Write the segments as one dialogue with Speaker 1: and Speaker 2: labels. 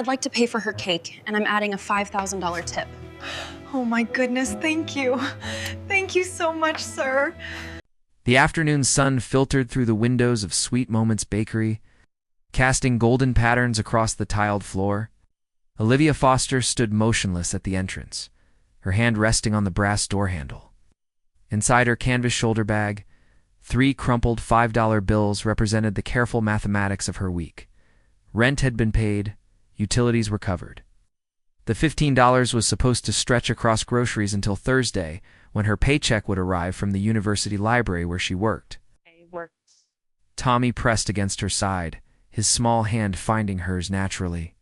Speaker 1: I'd like to pay for her cake, and I'm adding a $5,000 tip.
Speaker 2: Oh my goodness, thank you. Thank you so much, sir.
Speaker 3: The afternoon sun filtered through the windows of Sweet Moments Bakery, casting golden patterns across the tiled floor. Olivia Foster stood motionless at the entrance, her hand resting on the brass door handle. Inside her canvas shoulder bag, 3 crumpled $5 bills represented the careful mathematics of her week. Rent had been paid, utilities were covered. The $15 was supposed to stretch across groceries until Thursday, when her paycheck would arrive from the university library where she worked. Tommy pressed against her side, his small hand finding hers naturally.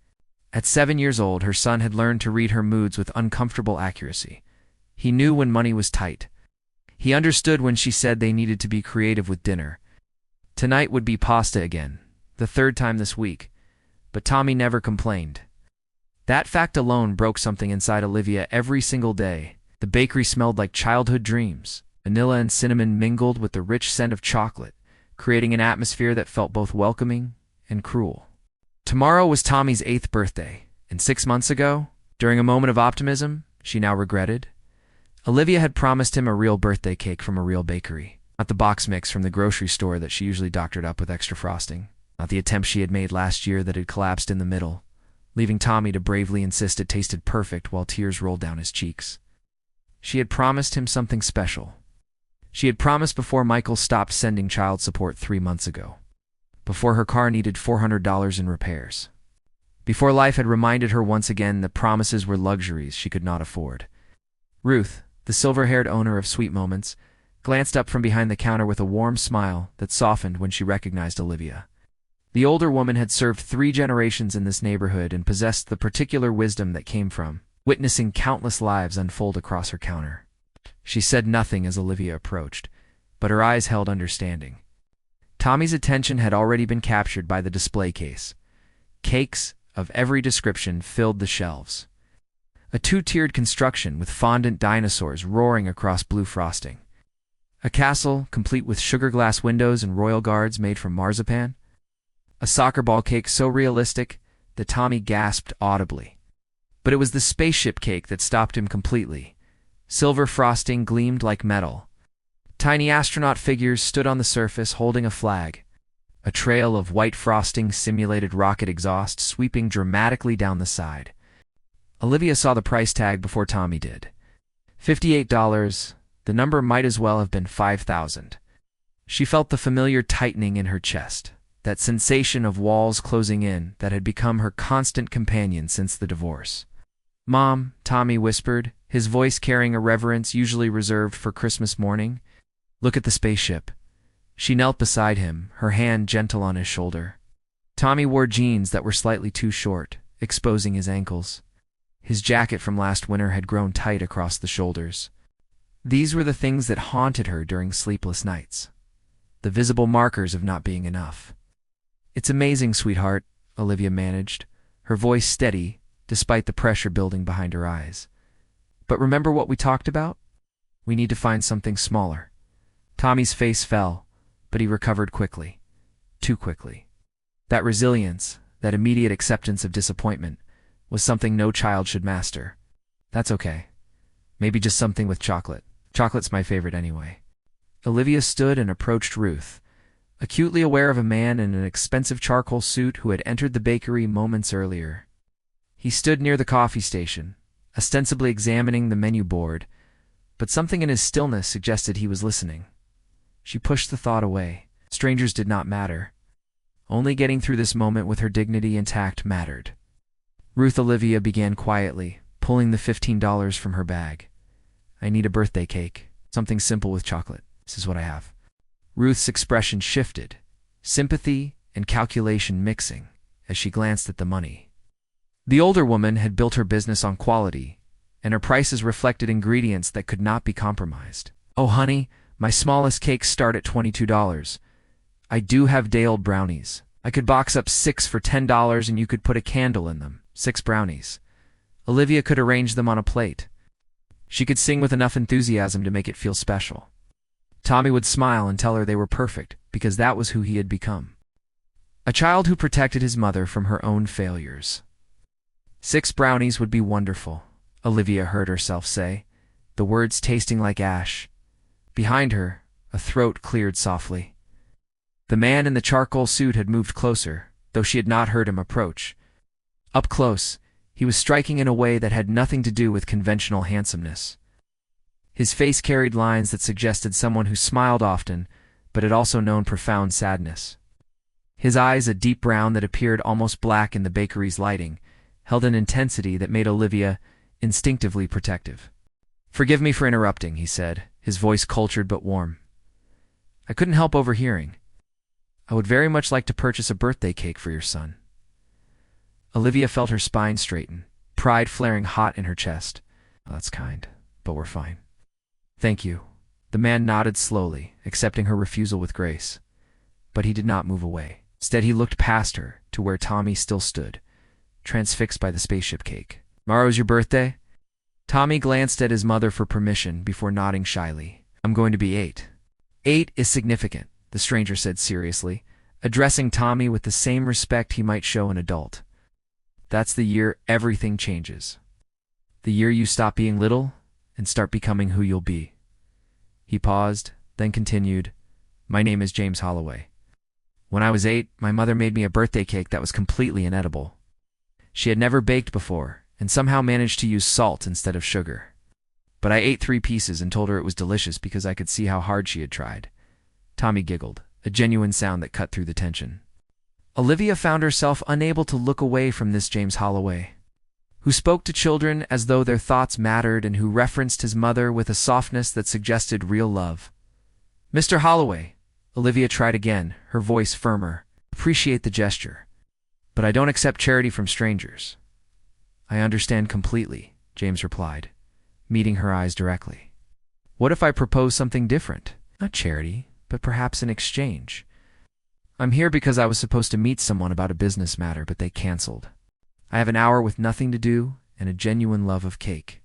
Speaker 3: At 7 years old, her son had learned to read her moods with uncomfortable accuracy. He knew when money was tight. He understood when she said they needed to be creative with dinner. Tonight would be pasta again, the 3rd time this week, but Tommy never complained. That fact alone broke something inside Olivia every single day. The bakery smelled like childhood dreams. Vanilla and cinnamon mingled with the rich scent of chocolate, creating an atmosphere that felt both welcoming and cruel. Tomorrow was Tommy's 8th birthday, and 6 months ago, during a moment of optimism, she now regretted, Olivia had promised him a real birthday cake from a real bakery, not the box mix from the grocery store that she usually doctored up with extra frosting, not the attempt she had made last year that had collapsed in the middle, leaving Tommy to bravely insist it tasted perfect while tears rolled down his cheeks. She had promised him something special. She had promised before Michael stopped sending child support 3 months ago, before her car needed $400 in repairs, before life had reminded her once again that promises were luxuries she could not afford. Ruth, the silver-haired owner of Sweet Moments, glanced up from behind the counter with a warm smile that softened when she recognized Olivia. The older woman had served 3 generations in this neighborhood and possessed the particular wisdom that came from witnessing countless lives unfold across her counter. She said nothing as Olivia approached, but her eyes held understanding. Tommy's attention had already been captured by the display case. Cakes of every description filled the shelves. A 2-tiered construction with fondant dinosaurs roaring across blue frosting. A castle complete with sugar glass windows and royal guards made from marzipan. A soccer ball cake so realistic that Tommy gasped audibly. But it was the spaceship cake that stopped him completely. Silver frosting gleamed like metal. Tiny astronaut figures stood on the surface holding a flag. A trail of white frosting simulated rocket exhaust sweeping dramatically down the side. Olivia saw the price tag before Tommy did. $58. The number might as well have been 5,000. She felt the familiar tightening in her chest, that sensation of walls closing in that had become her constant companion since the divorce. "Mom," Tommy whispered, his voice carrying a reverence usually reserved for Christmas morning. "Look at the spaceship." She knelt beside him, her hand gentle on his shoulder. Tommy wore jeans that were slightly too short, exposing his ankles. His jacket from last winter had grown tight across the shoulders. These were the things that haunted her during sleepless nights. The visible markers of not being enough. "It's amazing, sweetheart," Olivia managed, her voice steady, despite the pressure building behind her eyes. "But remember what we talked about? We need to find something smaller." Tommy's face fell, but he recovered quickly. Too quickly. That resilience, that immediate acceptance of disappointment, was something no child should master. "That's okay. Maybe just something with chocolate. Chocolate's my favorite anyway." Olivia stood and approached Ruth, acutely aware of a man in an expensive charcoal suit who had entered the bakery moments earlier. He stood near the coffee station, ostensibly examining the menu board, but something in his stillness suggested he was listening. She pushed the thought away. Strangers did not matter. Only getting through this moment with her dignity intact mattered. Ruth Olivia began quietly, pulling the $15 from her bag. "I need a birthday cake, something simple with chocolate. This is what I have." Ruth's expression shifted, sympathy and calculation mixing, as she glanced at the money. The older woman had built her business on quality, and her prices reflected ingredients that could not be compromised. "Oh, honey, my smallest cakes start at $22. I do have day-old brownies. I could box up 6 for $10 and you could put a candle in them. 6 brownies. Olivia could arrange them on a plate. She could sing with enough enthusiasm to make it feel special. Tommy would smile and tell her they were perfect, because that was who he had become. A child who protected his mother from her own failures. 6 brownies would be wonderful, Olivia heard herself say, the words tasting like ash. Behind her, a throat cleared softly. The man in the charcoal suit had moved closer, though she had not heard him approach. Up close, he was striking in a way that had nothing to do with conventional handsomeness. His face carried lines that suggested someone who smiled often, but had also known profound sadness. His eyes, a deep brown that appeared almost black in the bakery's lighting, held an intensity that made Olivia instinctively protective. "Forgive me for interrupting," he said, his voice cultured but warm. "I couldn't help overhearing. I would very much like to purchase a birthday cake for your son." Olivia felt her spine straighten, pride flaring hot in her chest. "Oh, that's kind, but we're fine." "Thank you." The man nodded slowly, accepting her refusal with grace. But he did not move away. Instead, he looked past her to where Tommy still stood, transfixed by the spaceship cake. "Tomorrow's your birthday?" Tommy glanced at his mother for permission before nodding shyly. "I'm going to be 8. 8 is significant," the stranger said seriously, addressing Tommy with the same respect he might show an adult. "That's the year everything changes. The year you stop being little and start becoming who you'll be." He paused, then continued, "My name is James Holloway. When I was 8, my mother made me a birthday cake that was completely inedible. She had never baked before, and somehow managed to use salt instead of sugar. But I ate 3 pieces and told her it was delicious because I could see how hard she had tried." Tommy giggled, a genuine sound that cut through the tension. Olivia found herself unable to look away from this James Holloway, who spoke to children as though their thoughts mattered and who referenced his mother with a softness that suggested real love. "Mr. Holloway," Olivia tried again, her voice firmer. "Appreciate the gesture, but I don't accept charity from strangers." "I understand completely," James replied, meeting her eyes directly. "What if I propose something different? Not charity, but perhaps an exchange. I'm here because I was supposed to meet someone about a business matter, but they canceled. I have an hour with nothing to do and a genuine love of cake.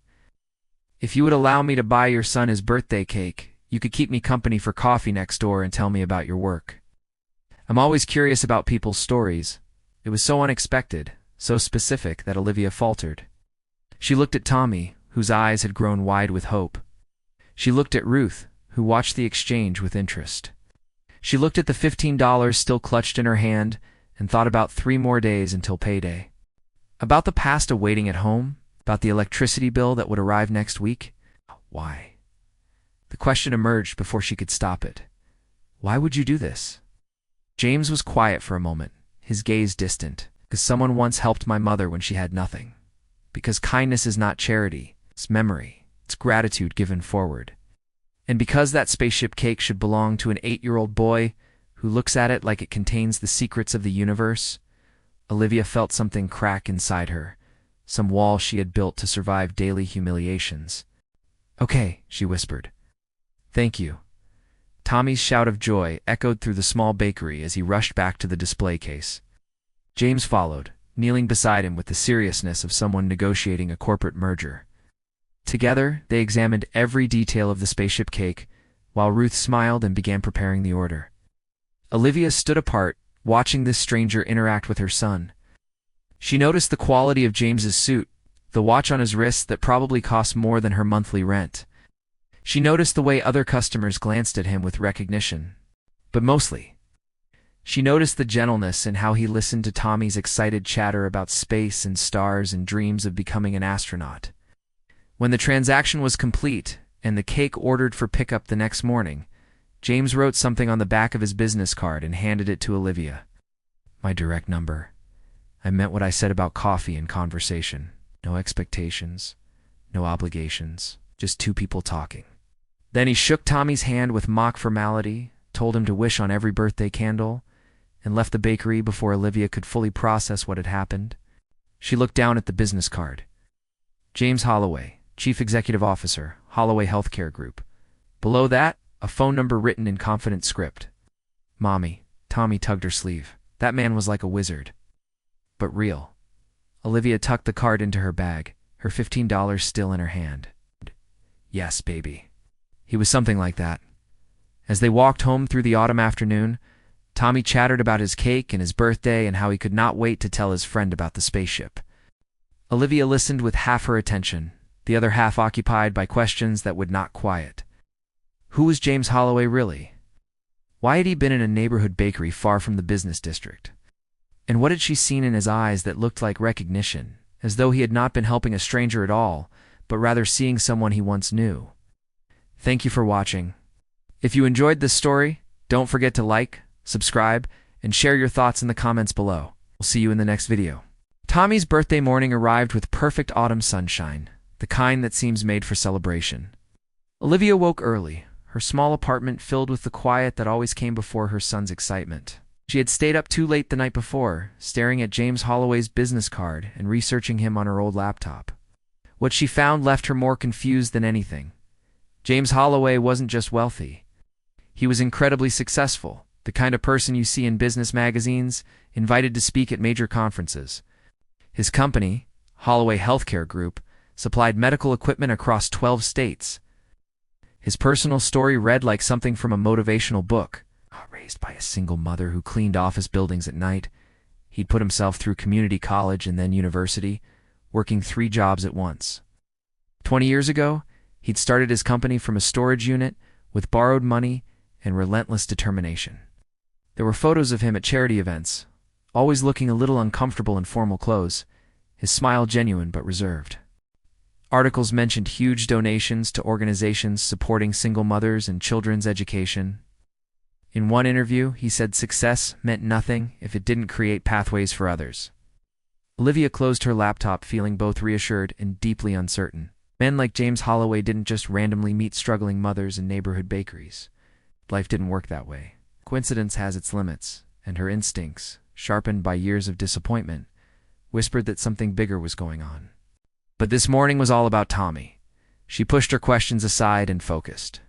Speaker 3: If you would allow me to buy your son his birthday cake, you could keep me company for coffee next door and tell me about your work. I'm always curious about people's stories." It was so unexpected, so specific that Olivia faltered. She looked at Tommy, whose eyes had grown wide with hope. She looked at Ruth, who watched the exchange with interest. She looked at the $15 still clutched in her hand and thought about 3 more days until payday. About the pasta waiting at home, about the electricity bill that would arrive next week. Why? The question emerged before she could stop it. "Why would you do this?" James was quiet for a moment, his gaze distant. "Because someone once helped my mother when she had nothing. Because kindness is not charity, it's memory, it's gratitude given forward. And because that spaceship cake should belong to an 8-year-old boy who looks at it like it contains the secrets of the universe." Olivia felt something crack inside her, some wall she had built to survive daily humiliations. "Okay," she whispered. "Thank you." Tommy's shout of joy echoed through the small bakery as he rushed back to the display case. James followed, kneeling beside him with the seriousness of someone negotiating a corporate merger. Together, they examined every detail of the spaceship cake, while Ruth smiled and began preparing the order. Olivia stood apart, watching this stranger interact with her son. She noticed the quality of James's suit, the watch on his wrist that probably cost more than her monthly rent. She noticed the way other customers glanced at him with recognition. But mostly, she noticed the gentleness in how he listened to Tommy's excited chatter about space and stars and dreams of becoming an astronaut. When the transaction was complete and the cake ordered for pickup the next morning, James wrote something on the back of his business card and handed it to Olivia. "My direct number. I meant what I said about coffee and conversation. No expectations, no obligations, just 2 people talking." Then he shook Tommy's hand with mock formality, told him to wish on every birthday candle, and left the bakery before Olivia could fully process what had happened. She looked down at the business card. James Holloway, Chief Executive Officer, Holloway Healthcare Group. Below that, a phone number written in confident script. "Mommy," Tommy tugged her sleeve. That man was like a wizard. But real. Olivia tucked the card into her bag, her $15 still in her hand. "Yes, baby." He was something like that. As they walked home through the autumn afternoon, Tommy chattered about his cake and his birthday and how he could not wait to tell his friend about the spaceship. Olivia listened with half her attention, the other half occupied by questions that would not quiet. Who was James Holloway really? Why had he been in a neighborhood bakery far from the business district? And what had she seen in his eyes that looked like recognition, as though he had not been helping a stranger at all, but rather seeing someone he once knew? Thank you for watching. If you enjoyed this story, don't forget to like, subscribe, and share your thoughts in the comments below. We'll see you in the next video. Tommy's birthday morning arrived with perfect autumn sunshine, the kind that seems made for celebration. Olivia woke early, her small apartment filled with the quiet that always came before her son's excitement. She had stayed up too late the night before, staring at James Holloway's business card and researching him on her old laptop. What she found left her more confused than anything. James Holloway wasn't just wealthy. He was incredibly successful, the kind of person you see in business magazines, invited to speak at major conferences. His company, Holloway Healthcare Group, supplied medical equipment across 12 states. His personal story read like something from a motivational book. Raised by a single mother who cleaned office buildings at night, he'd put himself through community college and then university, working 3 jobs at once. 20 years ago, he'd started his company from a storage unit with borrowed money and relentless determination. There were photos of him at charity events, always looking a little uncomfortable in formal clothes, his smile genuine but reserved. Articles mentioned huge donations to organizations supporting single mothers and children's education. In one interview, he said success meant nothing if it didn't create pathways for others. Olivia closed her laptop feeling both reassured and deeply uncertain. Men like James Holloway didn't just randomly meet struggling mothers in neighborhood bakeries. Life didn't work that way. Coincidence has its limits, and her instincts, sharpened by years of disappointment, whispered that something bigger was going on. But this morning was all about Tommy. She pushed her questions aside and focused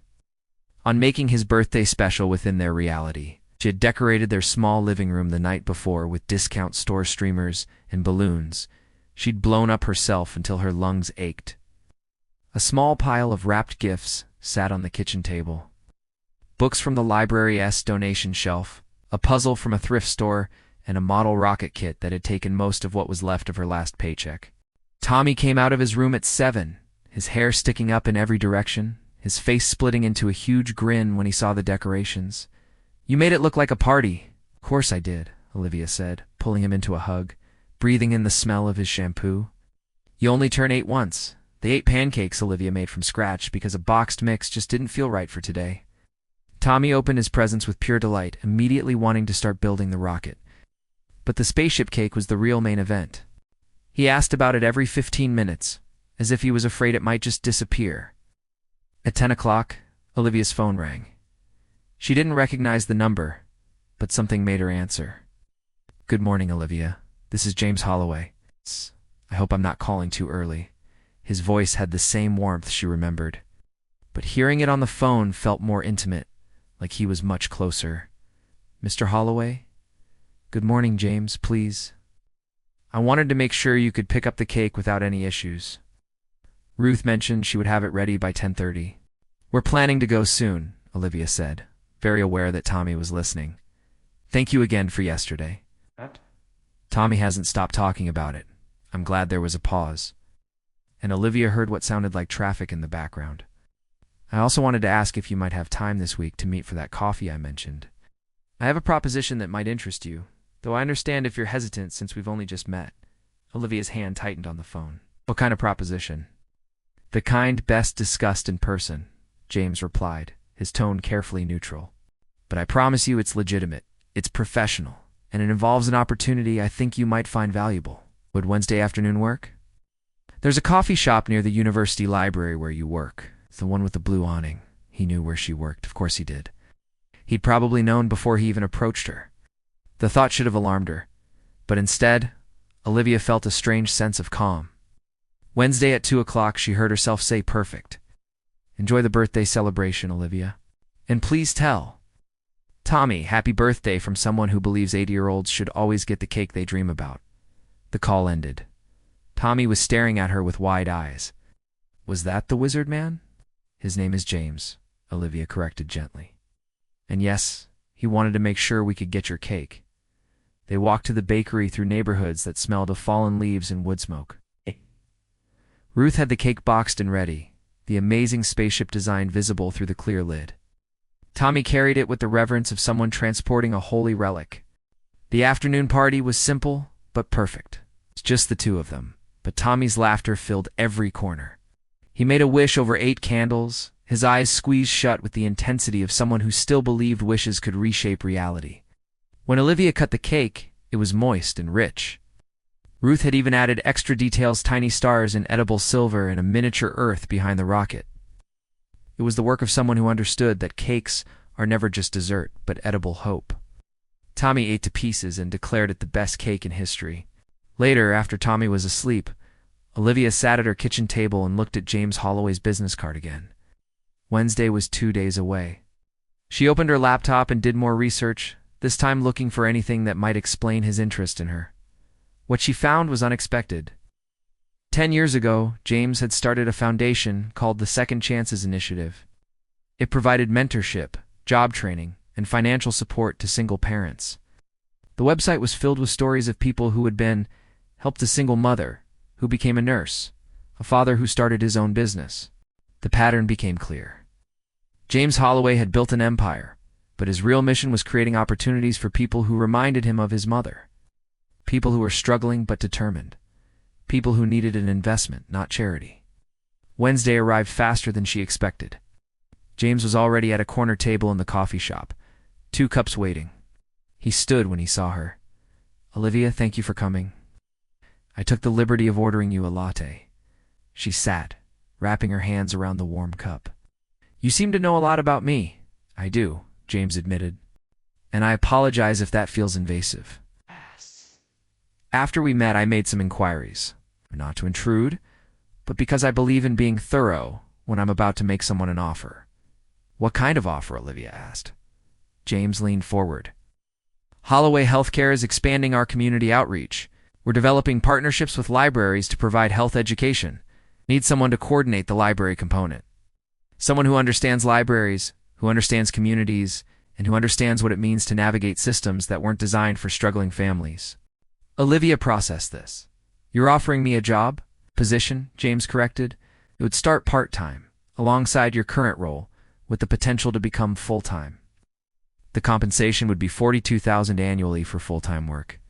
Speaker 3: on making his birthday special within their reality. She had decorated their small living room the night before with discount store streamers and balloons. She'd blown up herself until her lungs ached. A small pile of wrapped gifts sat on the kitchen table. Books from the library's donation shelf, a puzzle from a thrift store, and a model rocket kit that had taken most of what was left of her last paycheck. Tommy came out of his room at 7, his hair sticking up in every direction, his face splitting into a huge grin when he saw the decorations. "You made it look like a party." "Of course I did," Olivia said, pulling him into a hug, breathing in the smell of his shampoo. "You only turn 8 once." They ate pancakes Olivia made from scratch because a boxed mix just didn't feel right for today. Tommy opened his presents with pure delight, immediately wanting to start building the rocket. But the spaceship cake was the real main event. He asked about it every 15 minutes, as if he was afraid it might just disappear. At 10 o'clock, Olivia's phone rang. She didn't recognize the number, but something made her answer. "Good morning, Olivia. This is James Holloway. I hope I'm not calling too early." His voice had the same warmth she remembered, but hearing it on the phone felt more intimate, like he was much closer. "Mr. Holloway? Good morning, James, please. I wanted to make sure you could pick up the cake without any issues. Ruth mentioned she would have it ready by 10:30. "We're planning to go soon," Olivia said, very aware that Tommy was listening. "Thank you again for yesterday." "What?" Tommy hasn't stopped talking about it. I'm glad there was a pause. And Olivia heard what sounded like traffic in the background. "I also wanted to ask if you might have time this week to meet for that coffee I mentioned. I have a proposition that might interest you, though I understand if you're hesitant since we've only just met." Olivia's hand tightened on the phone. "What kind of proposition?" "The kind best discussed in person," James replied, his tone carefully neutral. "But I promise you it's legitimate, it's professional, and it involves an opportunity I think you might find valuable. Would Wednesday afternoon work?" "There's a coffee shop near the university library where you work. It's the one with the blue awning." He knew where she worked, of course he did. He'd probably known before he even approached her. The thought should have alarmed her, but instead, Olivia felt a strange sense of calm. Wednesday at 2 o'clock, she heard herself say perfect. "Enjoy the birthday celebration, Olivia. And please tell Tommy happy birthday from someone who believes 80-year-olds should always get the cake they dream about." The call ended. Tommy was staring at her with wide eyes. "Was that the wizard man?" "His name is James," Olivia corrected gently. "And yes, he wanted to make sure we could get your cake." They walked to the bakery through neighborhoods that smelled of fallen leaves and wood smoke. Ruth had the cake boxed and ready, the amazing spaceship design visible through the clear lid. Tommy carried it with the reverence of someone transporting a holy relic. The afternoon party was simple, but perfect. It's just the two of them, but Tommy's laughter filled every corner. He made a wish over 8 candles, his eyes squeezed shut with the intensity of someone who still believed wishes could reshape reality. When Olivia cut the cake, it was moist and rich. Ruth had even added extra details, tiny stars in edible silver and a miniature Earth behind the rocket. It was the work of someone who understood that cakes are never just dessert, but edible hope. Tommy ate to pieces and declared it the best cake in history. Later, after Tommy was asleep, Olivia sat at her kitchen table and looked at James Holloway's business card again. Wednesday was 2 days away. She opened her laptop and did more research, this time looking for anything that might explain his interest in her. What she found was unexpected. 10 years ago, James had started a foundation called the Second Chances Initiative. It provided mentorship, job training, and financial support to single parents. The website was filled with stories of people who had been helped: a single mother who became a nurse, a father who started his own business. The pattern became clear. James Holloway had built an empire, but his real mission was creating opportunities for people who reminded him of his mother. People who were struggling but determined. People who needed an investment, not charity. Wednesday arrived faster than she expected. James was already at a corner table in the coffee shop, 2 cups waiting. He stood when he saw her. "Olivia, thank you for coming. I took the liberty of ordering you a latte." She sat, wrapping her hands around the warm cup. "You seem to know a lot about me." "I do," James admitted. "And I apologize if that feels invasive. After we met, I made some inquiries. Not to intrude, but because I believe in being thorough when I'm about to make someone an offer." "What kind of offer?" Olivia asked. James leaned forward. "Holloway Healthcare is expanding our community outreach. We're developing partnerships with libraries to provide health education. Need someone to coordinate the library component. Someone who understands libraries, who understands communities, and who understands what it means to navigate systems that weren't designed for struggling families." Olivia processed this. "You're offering me a job? Position," James corrected. "It would start part-time, alongside your current role, with the potential to become full-time. The compensation would be $42,000 annually for full-time work."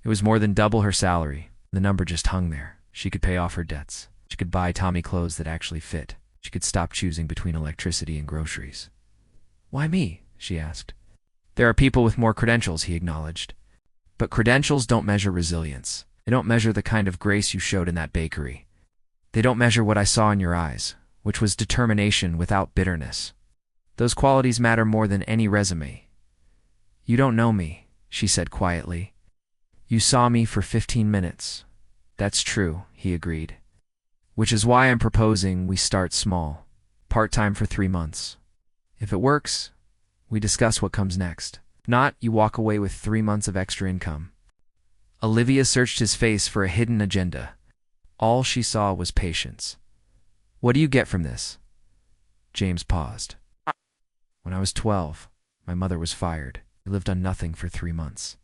Speaker 3: It was more than double her salary. The number just hung there. She could pay off her debts. She could buy Tommy clothes that actually fit. She could stop choosing between electricity and groceries. "Why me?" she asked. "There are people with more credentials," he acknowledged. "But credentials don't measure resilience. They don't measure the kind of grace you showed in that bakery. They don't measure what I saw in your eyes, which was determination without bitterness. Those qualities matter more than any resume." "You don't know me," she said quietly. "You saw me for 15 minutes. "That's true," he agreed. "Which is why I'm proposing we start small, part-time for 3 months. If it works, we discuss what comes next. If not, you walk away with 3 months of extra income." Olivia searched his face for a hidden agenda. All she saw was patience. "What do you get from this?" James paused. "When I was 12, my mother was fired. We lived on nothing for 3 months.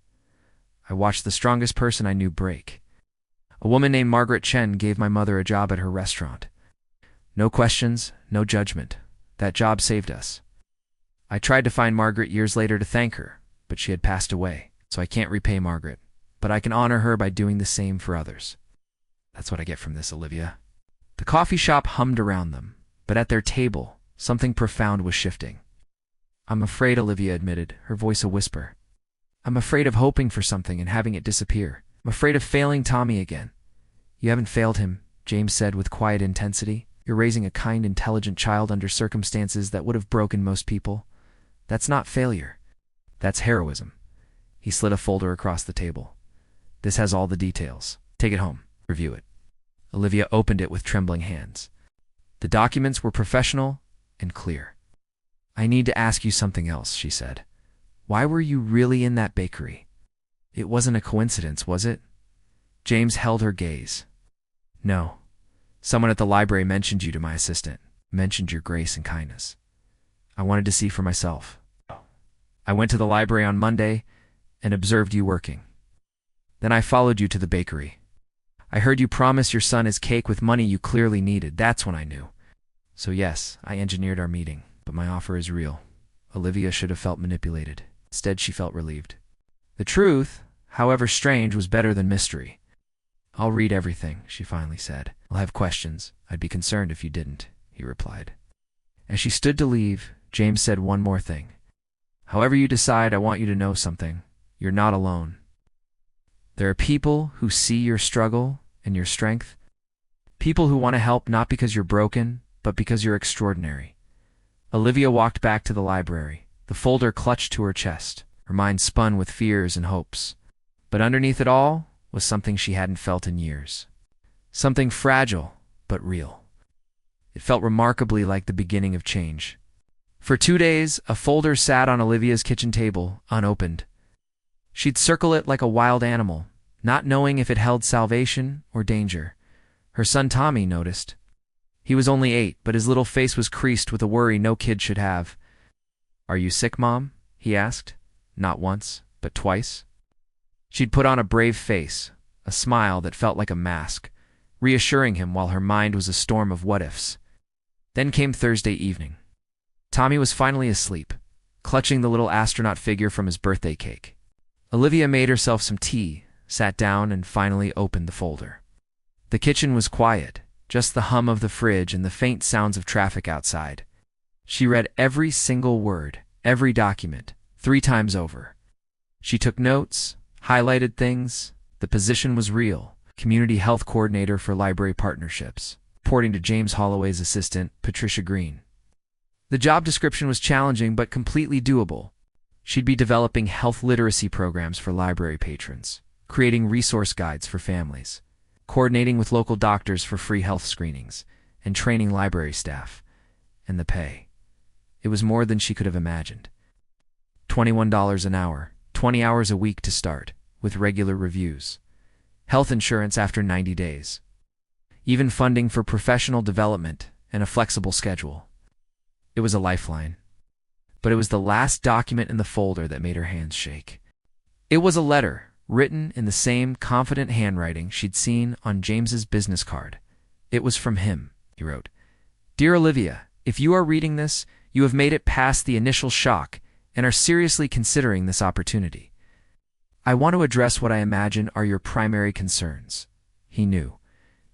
Speaker 3: I watched the strongest person I knew break. A woman named Margaret Chen gave my mother a job at her restaurant. No questions, no judgment. That job saved us. I tried to find Margaret years later to thank her, but she had passed away, so I can't repay Margaret, but I can honor her by doing the same for others. That's what I get from this, Olivia." The coffee shop hummed around them, but at their table, something profound was shifting. "I'm afraid," Olivia admitted, her voice a whisper. "I'm afraid of hoping for something and having it disappear. I'm afraid of failing Tommy again." "You haven't failed him," James said with quiet intensity. "You're raising a kind, intelligent child under circumstances that would have broken most people. That's not failure. That's heroism." He slid a folder across the table. "This has all the details. Take it home. Review it." Olivia opened it with trembling hands. The documents were professional and clear. "I need to ask you something else," she said. "Why were you really in that bakery? It wasn't a coincidence, was it?" James held her gaze. "No. Someone at the library mentioned you to my assistant, mentioned your grace and kindness. I wanted to see for myself. I went to the library on Monday and observed you working. Then I followed you to the bakery. I heard you promise your son his cake with money you clearly needed. That's when I knew. So yes, I engineered our meeting, but my offer is real. Olivia should have felt manipulated. Instead, she felt relieved. The truth, however strange, was better than mystery. I'll read everything, she finally said. I'll have questions. I'd be concerned if you didn't, he replied. As she stood to leave, James said one more thing. However you decide, I want you to know something. You're not alone. There are people who see your struggle and your strength. People who want to help not because you're broken, but because you're extraordinary. Olivia walked back to the library, the folder clutched to her chest, her mind spun with fears and hopes. But underneath it all was something she hadn't felt in years. Something fragile, but real. It felt remarkably like the beginning of change. For 2 days, a folder sat on Olivia's kitchen table, unopened. She'd circle it like a wild animal, not knowing if it held salvation or danger. Her son Tommy noticed. He was only 8, but his little face was creased with a worry no kid should have. Are you sick, Mom? He asked. Not once, but twice. She'd put on a brave face, a smile that felt like a mask, reassuring him while her mind was a storm of what-ifs. Then came Thursday evening. Tommy was finally asleep, clutching the little astronaut figure from his birthday cake. Olivia made herself some tea, sat down, and finally opened the folder. The kitchen was quiet, just the hum of the fridge and the faint sounds of traffic outside. She read every single word, every document, 3 times over. She took notes, highlighted things. The position was real. Community Health Coordinator for Library Partnerships, reporting to James Holloway's assistant, Patricia Green. The job description was challenging but completely doable. She'd be developing health literacy programs for library patrons, creating resource guides for families, coordinating with local doctors for free health screenings, and training library staff. And the pay. It was more than she could have imagined. $21 an hour, 20 hours a week to start, with regular reviews. Health insurance after 90 days. Even funding for professional development and a flexible schedule. It was a lifeline. But it was the last document in the folder that made her hands shake. It was a letter, written in the same confident handwriting she'd seen on James's business card. It was from him, he wrote. Dear Olivia, if you are reading this, you have made it past the initial shock and are seriously considering this opportunity. I want to address what I imagine are your primary concerns. He knew.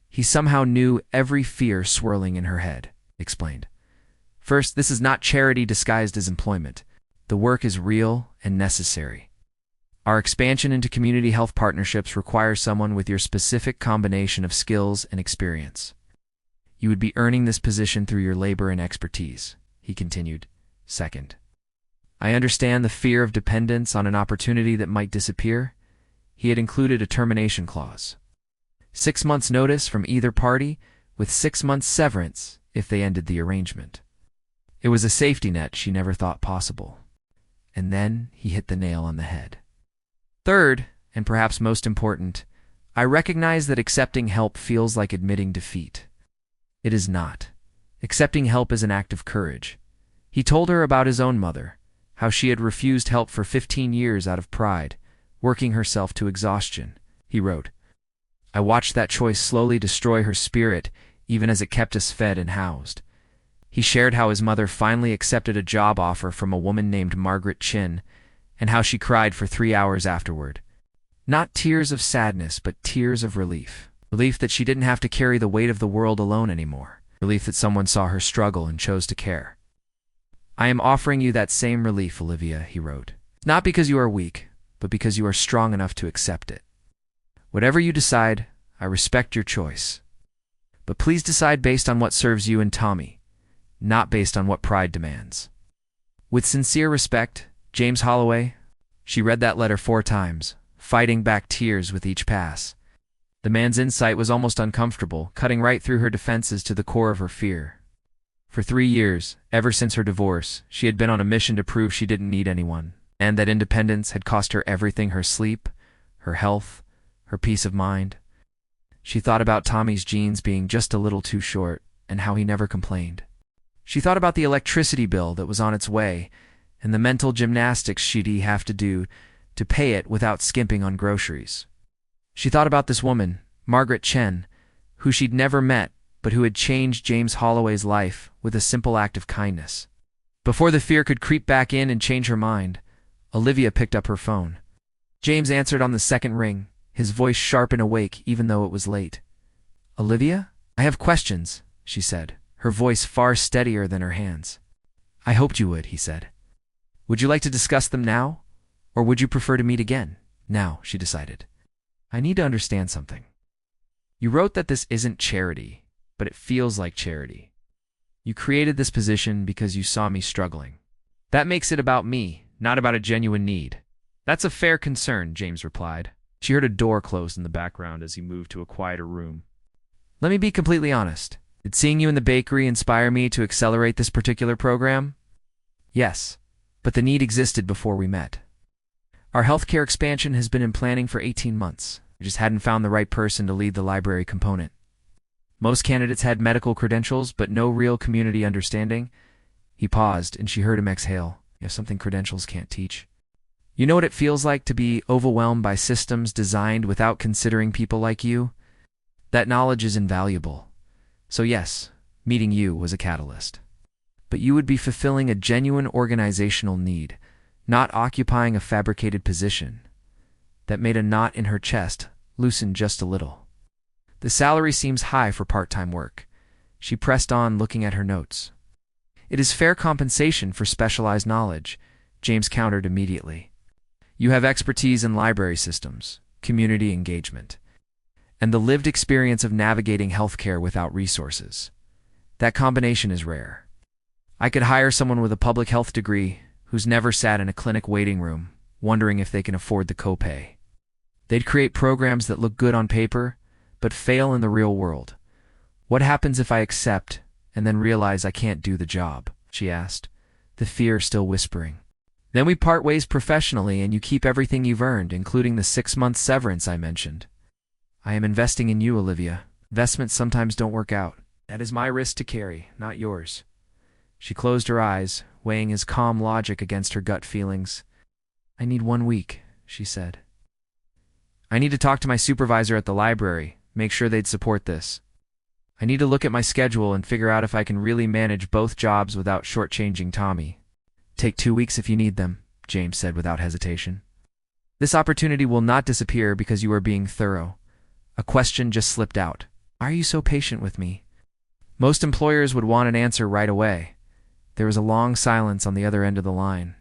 Speaker 3: He somehow knew every fear swirling in her head, explained. First, this is not charity disguised as employment. The work is real and necessary. Our expansion into community health partnerships requires someone with your specific combination of skills and experience. You would be earning this position through your labor and expertise, he continued. Second, I understand the fear of dependence on an opportunity that might disappear. He had included a termination clause. 6 months' notice from either party, with 6 months' severance if they ended the arrangement. It was a safety net she never thought possible. And then he hit the nail on the head. Third, and perhaps most important, I recognize that accepting help feels like admitting defeat. It is not. Accepting help is an act of courage. He told her about his own mother, how she had refused help for 15 years out of pride, working herself to exhaustion. He wrote, I watched that choice slowly destroy her spirit, even as it kept us fed and housed. He shared how his mother finally accepted a job offer from a woman named Margaret Chin, and how she cried for 3 hours afterward. Not tears of sadness, but tears of relief. Relief that she didn't have to carry the weight of the world alone anymore. Relief that someone saw her struggle and chose to care. I am offering you that same relief, Olivia, he wrote. Not because you are weak, but because you are strong enough to accept it. Whatever you decide, I respect your choice. But please decide based on what serves you and Tommy, not based on what pride demands. With sincere respect, James Holloway. She read that letter 4 times, fighting back tears with each pass. The man's insight was almost uncomfortable, cutting right through her defenses to the core of her fear. For 3 years, ever since her divorce, she had been on a mission to prove she didn't need anyone, and that independence had cost her everything: her sleep, her health, her peace of mind. She thought about Tommy's jeans being just a little too short, and how he never complained. She thought about the electricity bill that was on its way, and the mental gymnastics she'd have to do to pay it without skimping on groceries. She thought about this woman, Margaret Chen, who she'd never met but who had changed James Holloway's life with a simple act of kindness. Before the fear could creep back in and change her mind, Olivia picked up her phone. James answered on the second ring, his voice sharp and awake even though it was late. "Olivia? I have questions," she said, her voice far steadier than her hands. "I hoped you would," he said. "Would you like to discuss them now? Or would you prefer to meet again?" "Now," she decided. "I need to understand something. You wrote that this isn't charity, but it feels like charity. You created this position because you saw me struggling. That makes it about me, not about a genuine need." "That's a fair concern," James replied. She heard a door close in the background as he moved to a quieter room. "Let me be completely honest. Did seeing you in the bakery inspire me to accelerate this particular program?" "Yes, but the need existed before we met. Our healthcare expansion has been in planning for 18 months. We just hadn't found the right person to lead the library component. Most candidates had medical credentials, but no real community understanding." He paused, and she heard him exhale. "You have something credentials can't teach. You know what it feels like to be overwhelmed by systems designed without considering people like you? That knowledge is invaluable. So yes, meeting you was a catalyst. But you would be fulfilling a genuine organizational need, not occupying a fabricated position." That made a knot in her chest loosen just a little. "The salary seems high for part-time work." She pressed on, looking at her notes. "It is fair compensation for specialized knowledge," James countered immediately. "You have expertise in library systems, community engagement, and the lived experience of navigating healthcare without resources. That combination is rare. I could hire someone with a public health degree who's never sat in a clinic waiting room, wondering if they can afford the copay. They'd create programs that look good on paper, but fail in the real world. What happens if I accept and then realize I can't do the job?" she asked, the fear still whispering. "Then we part ways professionally and you keep everything you've earned, including the 6-month severance I mentioned." "I am investing in you, Olivia. Investments sometimes don't work out. That is my risk to carry, not yours." She closed her eyes, weighing his calm logic against her gut feelings. "I need 1 week," she said. "I need to talk to my supervisor at the library, make sure they'd support this. I need to look at my schedule and figure out if I can really manage both jobs without shortchanging Tommy." "Take 2 weeks if you need them," James said without hesitation. "This opportunity will not disappear because you are being thorough." A question just slipped out. "Why are you so patient with me?" Most employers would want an answer right away. There was a long silence on the other end of the line.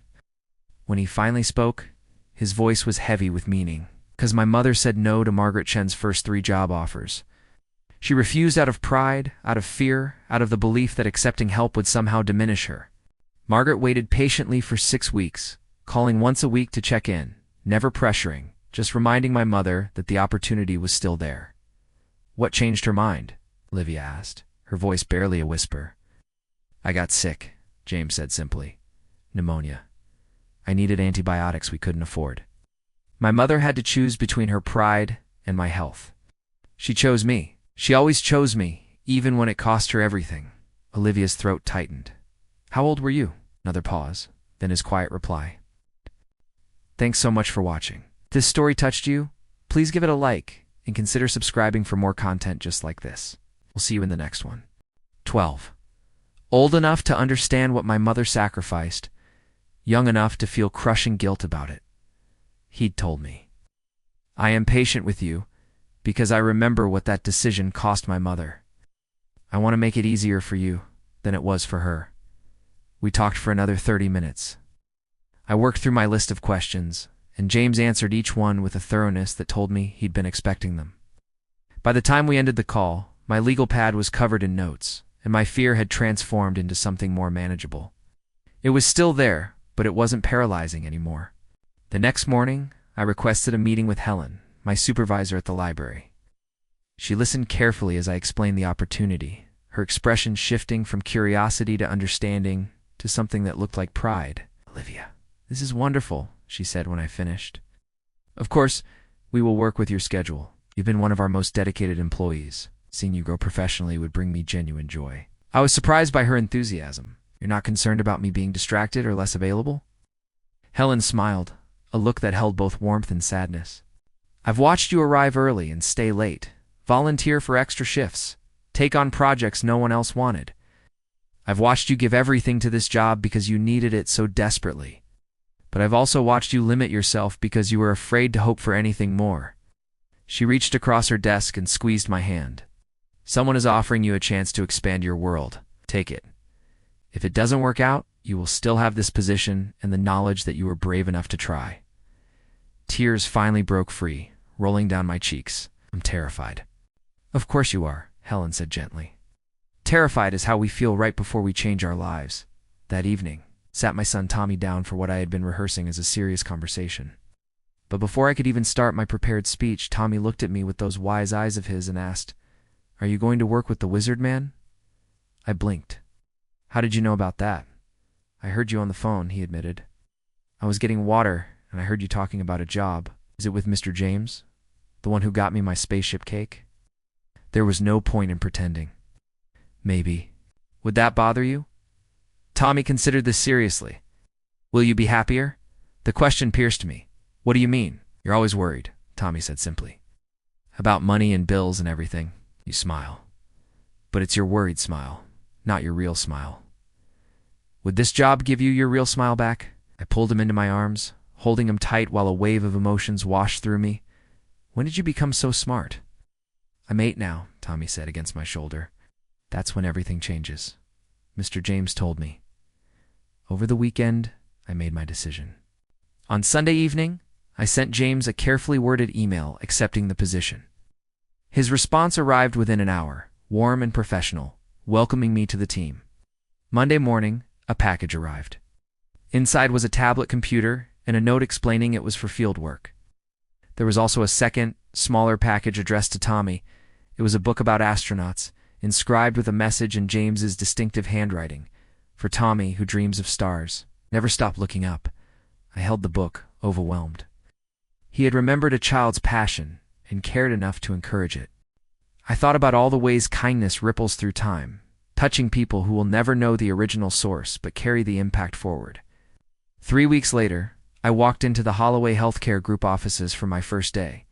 Speaker 3: When he finally spoke, his voice was heavy with meaning. "Because my mother said no to Margaret Chen's first 3 job offers. She refused out of pride, out of fear, out of the belief that accepting help would somehow diminish her. Margaret waited patiently for 6 weeks, calling once a week to check in, never pressuring, just reminding my mother that the opportunity was still there." "What changed her mind?" Olivia asked, her voice barely a whisper. "I got sick," James said simply. "Pneumonia. I needed antibiotics we couldn't afford. My mother had to choose between her pride and my health. She chose me. She always chose me, even when it cost her everything." Olivia's throat tightened. "How old were you?" Another pause, then his quiet reply. "Thanks so much for watching. If this story touched you, please give it a like and consider subscribing for more content just like this. We'll see you in the next one. 12. Old enough to understand what my mother sacrificed, young enough to feel crushing guilt about it. He'd told me. I am patient with you because I remember what that decision cost my mother. I want to make it easier for you than it was for her." We talked for another 30 minutes. I worked through my list of questions, and James answered each one with a thoroughness that told me he'd been expecting them. By the time we ended the call, my legal pad was covered in notes, and my fear had transformed into something more manageable. It was still there, but it wasn't paralyzing anymore. The next morning, I requested a meeting with Helen, my supervisor at the library. She listened carefully as I explained the opportunity, her expression shifting from curiosity to understanding to something that looked like pride. "Olivia, this is wonderful," she said when I finished. "Of course, we will work with your schedule. You've been one of our most dedicated employees. Seeing you grow professionally would bring me genuine joy." I was surprised by her enthusiasm. "You're not concerned about me being distracted or less available?" Helen smiled, a look that held both warmth and sadness. "I've watched you arrive early and stay late, volunteer for extra shifts, take on projects no one else wanted. I've watched you give everything to this job because you needed it so desperately. But I've also watched you limit yourself because you were afraid to hope for anything more. She reached across her desk and squeezed my hand. Someone is offering you a chance to expand your world. Take it. If it doesn't work out, you will still have this position and the knowledge that you were brave enough to try. Tears finally broke free, rolling down my cheeks. I'm terrified. Of course you are, Helen said gently. Terrified is how we feel right before we change our lives. That evening, sat my son Tommy down for what I had been rehearsing as a serious conversation. But before I could even start my prepared speech, Tommy looked at me with those wise eyes of his and asked, "Are you going to work with the wizard man?" I blinked. "How did you know about that?" "I heard you on the phone," he admitted. "I was getting water, and I heard you talking about a job. Is it with Mr. James? The one who got me my spaceship cake?" There was no point in pretending. "Maybe. Would that bother you?" Tommy considered this seriously. "Will you be happier?" The question pierced me. "What do you mean?" "You're always worried," Tommy said simply. "About money and bills and everything." You smile. But it's your worried smile, not your real smile. "Would this job give you your real smile back?" I pulled him into my arms, holding him tight while a wave of emotions washed through me. "When did you become so smart?" "I'm 8 now," Tommy said against my shoulder. "That's when everything changes. Mr. James told me." Over the weekend, I made my decision. On Sunday evening, I sent James a carefully worded email accepting the position. His response arrived within an hour, warm and professional, welcoming me to the team. Monday morning, a package arrived. Inside was a tablet computer and a note explaining it was for field work. There was also a second, smaller package addressed to Tommy. It was a book about astronauts, inscribed with a message in James's distinctive handwriting. For Tommy, who dreams of stars, never stop looking up. I held the book, overwhelmed. He had remembered a child's passion and cared enough to encourage it. I thought about all the ways kindness ripples through time, touching people who will never know the original source but carry the impact forward. 3 weeks later, I walked into the Holloway healthcare group offices for my first day.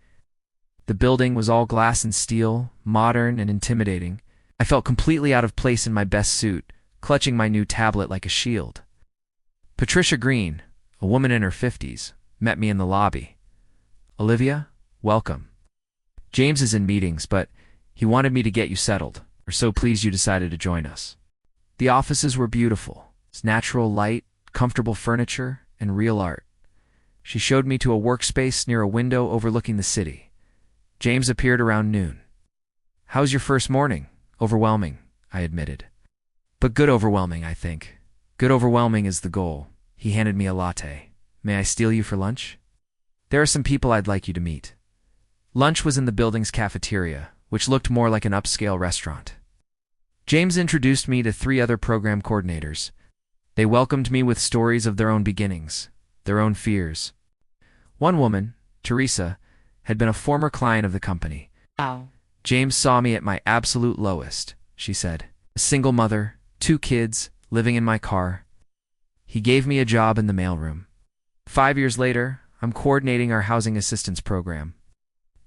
Speaker 3: The building was all glass and steel, modern and intimidating. I felt completely out of place in my best suit, clutching my new tablet like a shield. Patricia Green, a woman in her 50s, met me in the lobby. "Olivia, welcome. James is in meetings, but he wanted me to get you settled. We're so pleased you decided to join us." The offices were beautiful. It's natural light, comfortable furniture, and real art. She showed me to a workspace near a window overlooking the city. James appeared around noon. "How's your first morning?" "Overwhelming," I admitted. "But good overwhelming, I think. Good overwhelming is the goal." He handed me a latte. "May I steal you for lunch?" "There are some people I'd like you to meet." Lunch was in the building's cafeteria, which looked more like an upscale restaurant. James introduced me to 3 other program coordinators. They welcomed me with stories of their own beginnings, their own fears. One woman, Teresa, had been a former client of the company.
Speaker 4: Wow.
Speaker 3: "James saw me at my absolute lowest," she said. "A single mother, 2 kids, living in my car. He gave me a job in the mailroom. 5 years later, I'm coordinating our housing assistance program.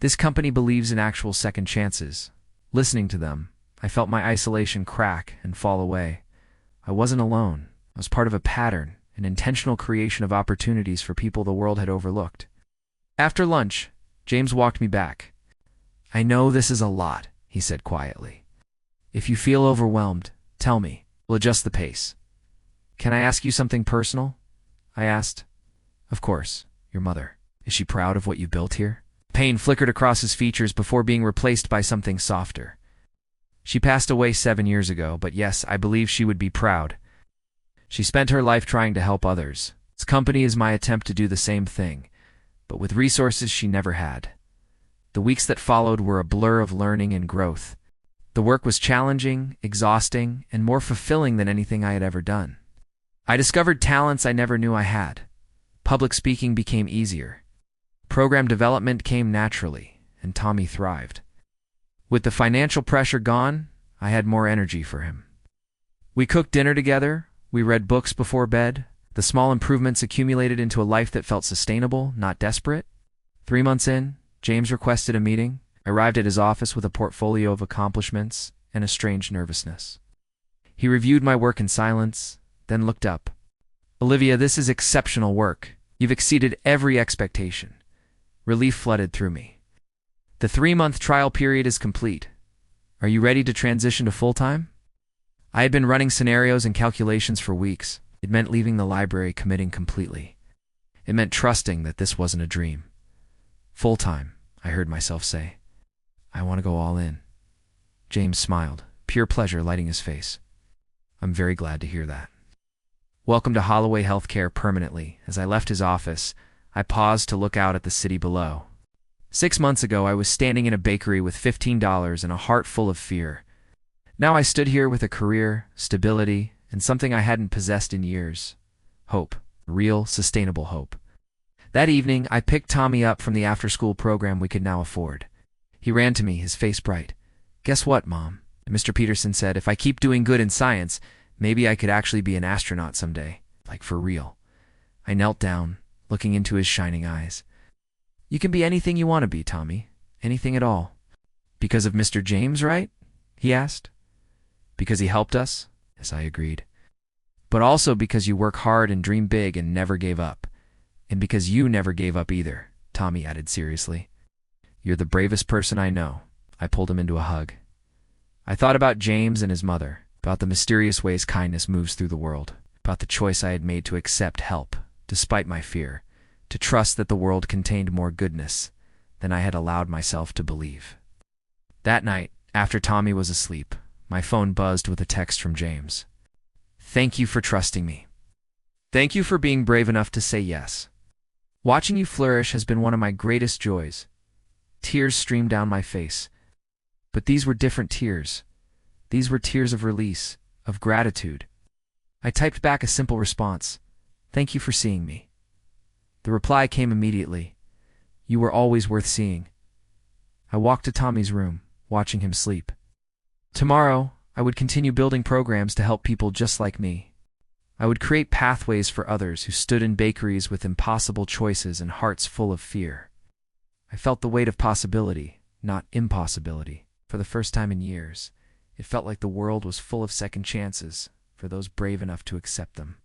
Speaker 3: This company believes in actual second chances. Listening to them, I felt my isolation crack and fall away. I wasn't alone. I was part of a pattern, an intentional creation of opportunities for people the world had overlooked. After lunch, James walked me back. "I know this is a lot," he said quietly. "If you feel overwhelmed, tell me. We'll adjust the pace." "Can I ask you something personal?" I asked. "Of course. Your mother. Is she proud of what you built here?" Pain flickered across his features before being replaced by something softer. "She passed away 7 years ago, but yes, I believe she would be proud. She spent her life trying to help others. This company is my attempt to do the same thing, but with resources she never had." The weeks that followed were a blur of learning and growth. The work was challenging, exhausting, and more fulfilling than anything I had ever done. I discovered talents I never knew I had. Public speaking became easier. Program development came naturally, and Tommy thrived. With the financial pressure gone, I had more energy for him. We cooked dinner together, we read books before bed. The small improvements accumulated into a life that felt sustainable, not desperate. 3 months in, James requested a meeting. I arrived at his office with a portfolio of accomplishments and a strange nervousness. He reviewed my work in silence, then looked up. "Olivia, this is exceptional work. You've exceeded every expectation." Relief flooded through me. "The 3-month trial period is complete. Are you ready to transition to full-time?" I had been running scenarios and calculations for weeks. It meant leaving the library, committing completely. It meant trusting that this wasn't a dream. "Full-time," I heard myself say. "I want to go all in." James smiled, pure pleasure lighting his face. "I'm very glad to hear that." Welcome to Holloway Healthcare permanently. As I left his office, I paused to look out at the city below. 6 months ago, I was standing in a bakery with $15 and a heart full of fear. Now I stood here with a career, stability, and something I hadn't possessed in years. Hope. Real, sustainable hope. That evening, I picked Tommy up from the after-school program we could now afford. He ran to me, his face bright. "Guess what, Mom?" Mr. Peterson said, "If I keep doing good in science, maybe I could actually be an astronaut someday. Like for real." I knelt down, looking into his shining eyes. "You can be anything you want to be, Tommy. Anything at all." "Because of Mr. James, right?" he asked. "Because he helped us?" Yes, I agreed. "But also because you work hard and dream big and never gave up. And because you never gave up either," Tommy added seriously. "You're the bravest person I know." I pulled him into a hug. I thought about James and his mother, about the mysterious ways kindness moves through the world, about the choice I had made to accept help, despite my fear, to trust that the world contained more goodness than I had allowed myself to believe. That night, after Tommy was asleep, my phone buzzed with a text from James. "Thank you for trusting me. Thank you for being brave enough to say yes. Watching you flourish has been one of my greatest joys." Tears streamed down my face. But these were different tears. These were tears of release, of gratitude. I typed back a simple response. "Thank you for seeing me." The reply came immediately. "You were always worth seeing." I walked to Tommy's room, watching him sleep. Tomorrow, I would continue building programs to help people just like me. I would create pathways for others who stood in bakeries with impossible choices and hearts full of fear. I felt the weight of possibility, not impossibility. For the first time in years, it felt like the world was full of second chances for those brave enough to accept them.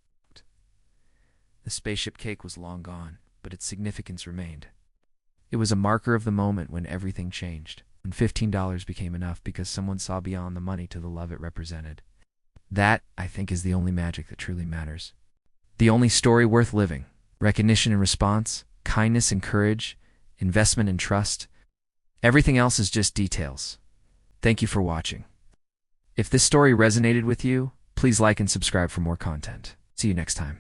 Speaker 3: The spaceship cake was long gone, but its significance remained. It was a marker of the moment when everything changed, when $15 became enough because someone saw beyond the money to the love it represented. That, I think, is the only magic that truly matters. The only story worth living. Recognition and response, kindness and courage, investment and trust. Everything else is just details. Thank you for watching. If this story resonated with you, please like and subscribe for more content. See you next time.